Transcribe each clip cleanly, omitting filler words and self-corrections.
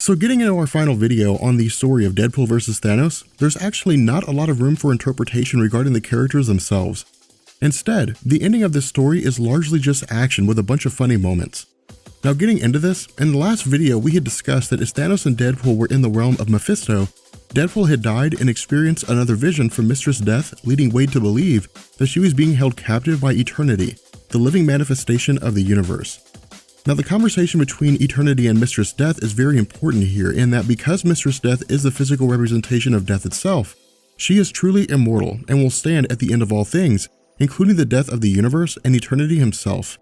So getting into our final video on the story of Deadpool vs. Thanos, there's actually not a lot of room for interpretation regarding the characters themselves. Instead, the ending of this story is largely just action with a bunch of funny moments. Now getting into this, in the last video we had discussed that as Thanos and Deadpool were in the realm of Mephisto, Deadpool had died and experienced another vision from Mistress Death, leading Wade to believe that she was being held captive by Eternity, the living manifestation of the universe. Now the conversation between Eternity and Mistress Death is very important here in that because Mistress Death is the physical representation of death itself, she is truly immortal and will stand at the end of all things, including the death of the universe and Eternity himself.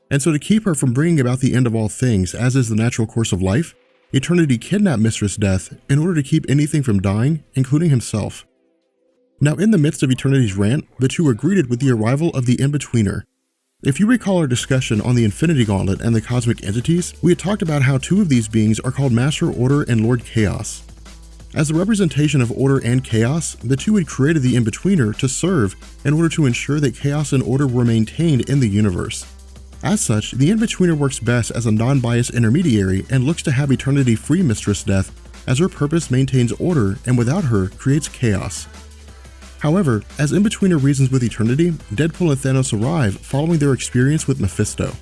And so to keep her from bringing about the end of all things, as is the natural course of life, Eternity kidnapped Mistress Death in order to keep anything from dying, including himself. Now in the midst of Eternity's rant, the two are greeted with the arrival of the In-Betweener. If you recall our discussion on the Infinity Gauntlet and the cosmic entities, we had talked about how two of these beings are called Master Order and Lord Chaos. As the representation of order and chaos, the two had created the In-Betweener to serve in order to ensure that chaos and order were maintained in the universe. As such, the In-Betweener works best as a non-biased intermediary and looks to have Eternity free Mistress Death, as her purpose maintains order and without her creates chaos. However, as In-Betweener reasons with Eternity, Deadpool and Thanos arrive following their experience with Mephisto.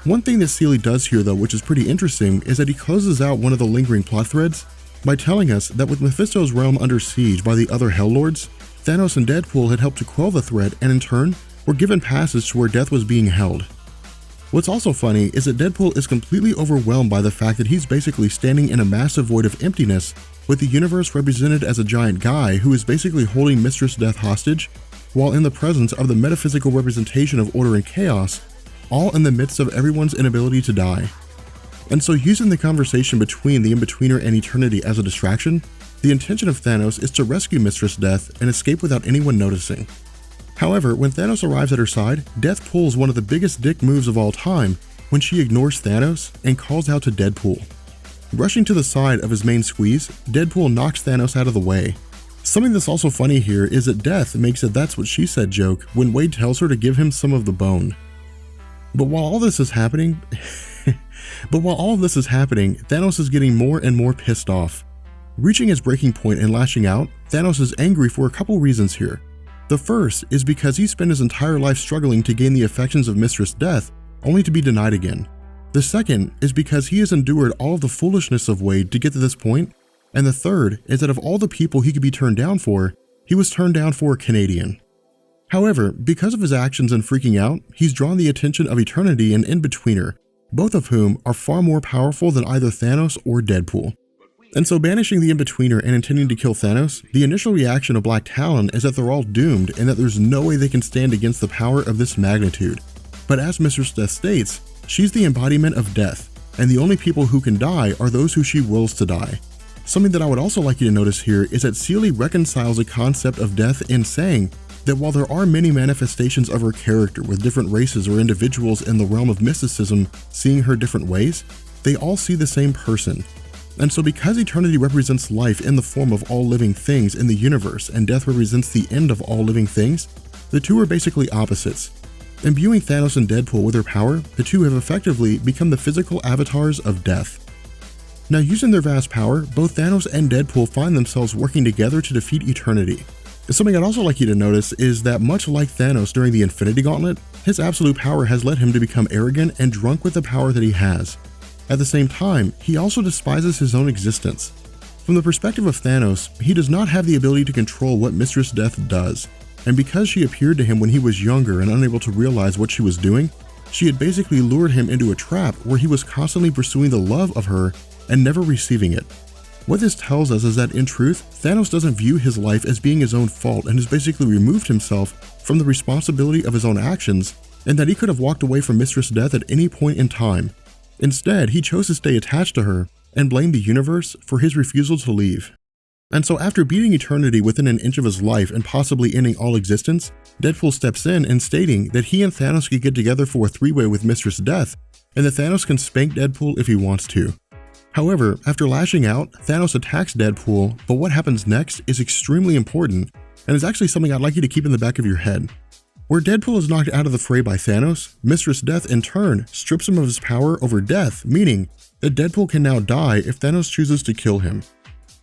One thing that Seeley does here though, which is pretty interesting, is that he closes out one of the lingering plot threads by telling us that with Mephisto's realm under siege by the other Hell Lords, Thanos and Deadpool had helped to quell the threat and in turn were given passage to where Death was being held. What's also funny is that Deadpool is completely overwhelmed by the fact that he's basically standing in a massive void of emptiness with the universe represented as a giant guy who is basically holding Mistress Death hostage, while in the presence of the metaphysical representation of order and chaos, all in the midst of everyone's inability to die. And so using the conversation between the In-Betweener and Eternity as a distraction, the intention of Thanos is to rescue Mistress Death and escape without anyone noticing. However, when Thanos arrives at her side, Death pulls one of the biggest dick moves of all time when she ignores Thanos and calls out to Deadpool. Rushing to the side of his main squeeze, Deadpool knocks Thanos out of the way. Something that's also funny here is that Death makes a "that's what she said" joke when Wade tells her to give him some of the bone. But while all this is happening, Thanos is getting more and more pissed off. Reaching his breaking point and lashing out, Thanos is angry for a couple reasons here. The first is because he spent his entire life struggling to gain the affections of Mistress Death, only to be denied again. The second is because he has endured all of the foolishness of Wade to get to this point, and the third is that of all the people he could be turned down for, he was turned down for a Canadian. However, because of his actions and freaking out, he's drawn the attention of Eternity and In-Betweener, both of whom are far more powerful than either Thanos or Deadpool. And so banishing the In-Betweener and intending to kill Thanos, the initial reaction of Black Talon is that they're all doomed and that there's no way they can stand against the power of this magnitude. But as Mistress Death states, she's the embodiment of death, and the only people who can die are those who she wills to die. Something that I would also like you to notice here is that Seeley reconciles the concept of death in saying that while there are many manifestations of her character with different races or individuals in the realm of mysticism seeing her different ways, they all see the same person. And so because Eternity represents life in the form of all living things in the universe and death represents the end of all living things, the two are basically opposites. Imbuing Thanos and Deadpool with their power, the two have effectively become the physical avatars of death. Now using their vast power, both Thanos and Deadpool find themselves working together to defeat Eternity. Something I'd also like you to notice is that much like Thanos during the Infinity Gauntlet, his absolute power has led him to become arrogant and drunk with the power that he has. At the same time, he also despises his own existence. From the perspective of Thanos, he does not have the ability to control what Mistress Death does. And because she appeared to him when he was younger and unable to realize what she was doing, she had basically lured him into a trap where he was constantly pursuing the love of her and never receiving it. What this tells us is that in truth, Thanos doesn't view his life as being his own fault and has basically removed himself from the responsibility of his own actions, and that he could have walked away from Mistress Death at any point in time. Instead, he chose to stay attached to her and blame the universe for his refusal to leave. And so after beating Eternity within an inch of his life and possibly ending all existence, Deadpool steps in and stating that he and Thanos could get together for a three-way with Mistress Death, and that Thanos can spank Deadpool if he wants to. However, after lashing out, Thanos attacks Deadpool, but what happens next is extremely important, and is actually something I'd like you to keep in the back of your head. Where Deadpool is knocked out of the fray by Thanos, Mistress Death in turn strips him of his power over Death, meaning that Deadpool can now die if Thanos chooses to kill him.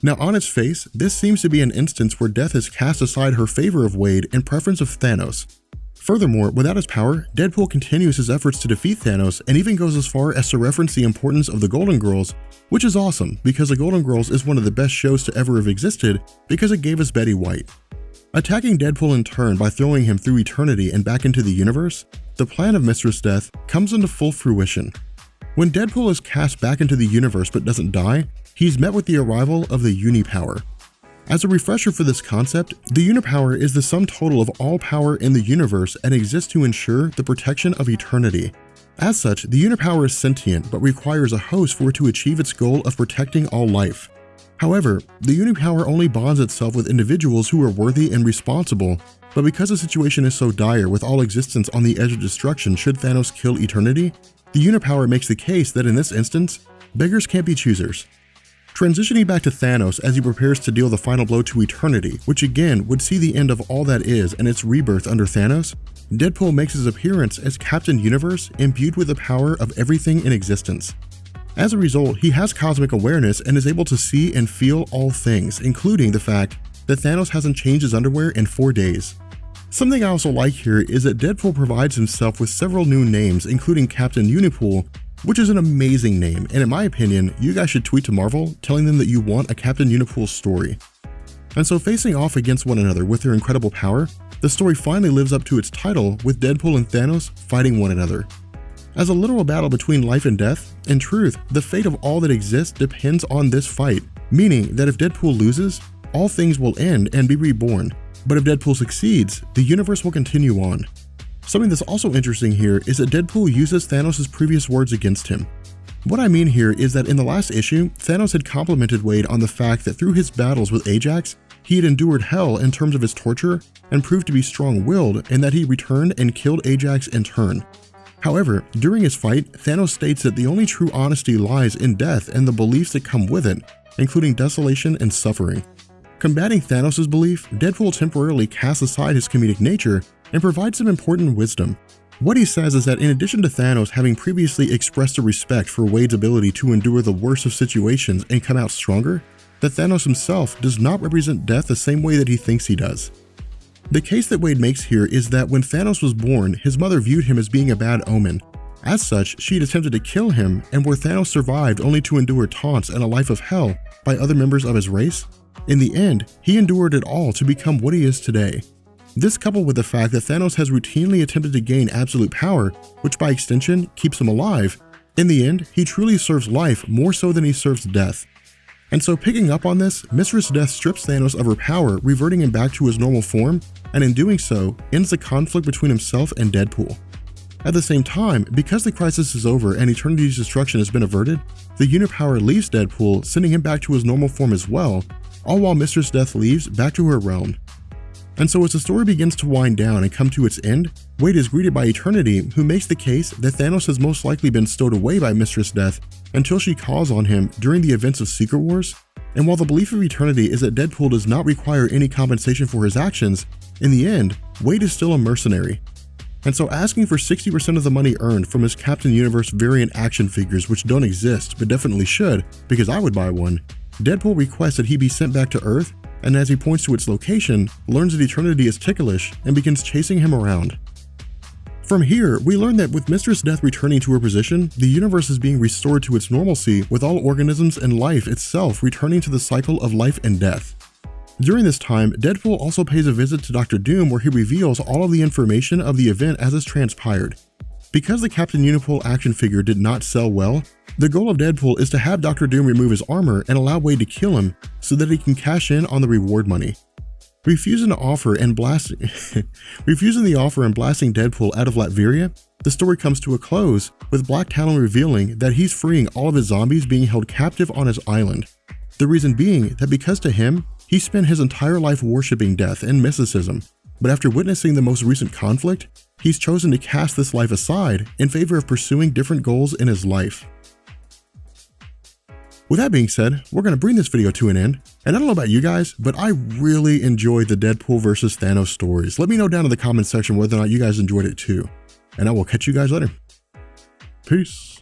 Now on its face, this seems to be an instance where Death has cast aside her favor of Wade in preference of Thanos. Furthermore, without his power, Deadpool continues his efforts to defeat Thanos and even goes as far as to reference the importance of the Golden Girls, which is awesome because the Golden Girls is one of the best shows to ever have existed because it gave us Betty White. Attacking Deadpool in turn by throwing him through eternity and back into the universe, the plan of Mistress Death comes into full fruition. When Deadpool is cast back into the universe but doesn't die, he's met with the arrival of the Unipower. As a refresher for this concept, the Unipower is the sum total of all power in the universe and exists to ensure the protection of eternity. As such, the Unipower is sentient but requires a host for it to achieve its goal of protecting all life. However, the Unipower only bonds itself with individuals who are worthy and responsible, but because the situation is so dire with all existence on the edge of destruction should Thanos kill eternity, the Unipower makes the case that in this instance, beggars can't be choosers. Transitioning back to Thanos as he prepares to deal the final blow to eternity, which again would see the end of all that is and its rebirth under Thanos, Deadpool makes his appearance as Captain Universe imbued with the power of everything in existence. As a result, he has cosmic awareness and is able to see and feel all things, including the fact that Thanos hasn't changed his underwear in 4 days. Something I also like here is that Deadpool provides himself with several new names, including Captain Unipool, which is an amazing name, and in my opinion, you guys should tweet to Marvel telling them that you want a Captain Unipool story. And so facing off against one another with their incredible power, the story finally lives up to its title with Deadpool and Thanos fighting one another. As a literal battle between life and death, in truth, the fate of all that exists depends on this fight, meaning that if Deadpool loses, all things will end and be reborn, but if Deadpool succeeds, the universe will continue on. Something that's also interesting here is that Deadpool uses Thanos' previous words against him. What I mean here is that in the last issue, Thanos had complimented Wade on the fact that through his battles with Ajax, he had endured hell in terms of his torture and proved to be strong-willed and that he returned and killed Ajax in turn. However, during his fight, Thanos states that the only true honesty lies in death and the beliefs that come with it, including desolation and suffering. Combating Thanos' belief, Deadpool temporarily casts aside his comedic nature and provides some important wisdom. What he says is that in addition to Thanos having previously expressed a respect for Wade's ability to endure the worst of situations and come out stronger, that Thanos himself does not represent death the same way that he thinks he does. The case that Wade makes here is that when Thanos was born, his mother viewed him as being a bad omen. As such, she had attempted to kill him, and where Thanos survived only to endure taunts and a life of hell by other members of his race, in the end, he endured it all to become what he is today. This coupled with the fact that Thanos has routinely attempted to gain absolute power, which by extension keeps him alive, in the end, he truly serves life more so than he serves death. And so picking up on this, Mistress Death strips Thanos of her power, reverting him back to his normal form, and in doing so, ends the conflict between himself and Deadpool. At the same time, because the crisis is over and Eternity's destruction has been averted, the Unipower leaves Deadpool, sending him back to his normal form as well, all while Mistress Death leaves back to her realm. And so as the story begins to wind down and come to its end, Wade is greeted by Eternity, who makes the case that Thanos has most likely been stowed away by Mistress Death until she calls on him during the events of Secret Wars, and while the belief of Eternity is that Deadpool does not require any compensation for his actions, in the end, Wade is still a mercenary. And so asking for 60% of the money earned from his Captain Universe variant action figures, which don't exist but definitely should, because I would buy one, Deadpool requests that he be sent back to Earth, and as he points to its location, learns that Eternity is ticklish and begins chasing him around. From here, we learn that with Mistress Death returning to her position, the universe is being restored to its normalcy, with all organisms and life itself returning to the cycle of life and death. During this time, Deadpool also pays a visit to Dr. Doom where he reveals all of the information of the event as it's transpired. Because the Captain Unipool action figure did not sell well, the goal of Deadpool is to have Dr. Doom remove his armor and allow Wade to kill him so that he can cash in on the reward money. Refusing the offer and blasting Deadpool out of Latveria, the story comes to a close, with Black Talon revealing that he's freeing all of his zombies being held captive on his island. The reason being that because to him, he spent his entire life worshipping death and mysticism, but after witnessing the most recent conflict, he's chosen to cast this life aside in favor of pursuing different goals in his life. With that being said, we're going to bring this video to an end, and I don't know about you guys, but I really enjoyed the Deadpool vs. Thanos stories. Let me know down in the comment section whether or not you guys enjoyed it too, and I will catch you guys later. Peace.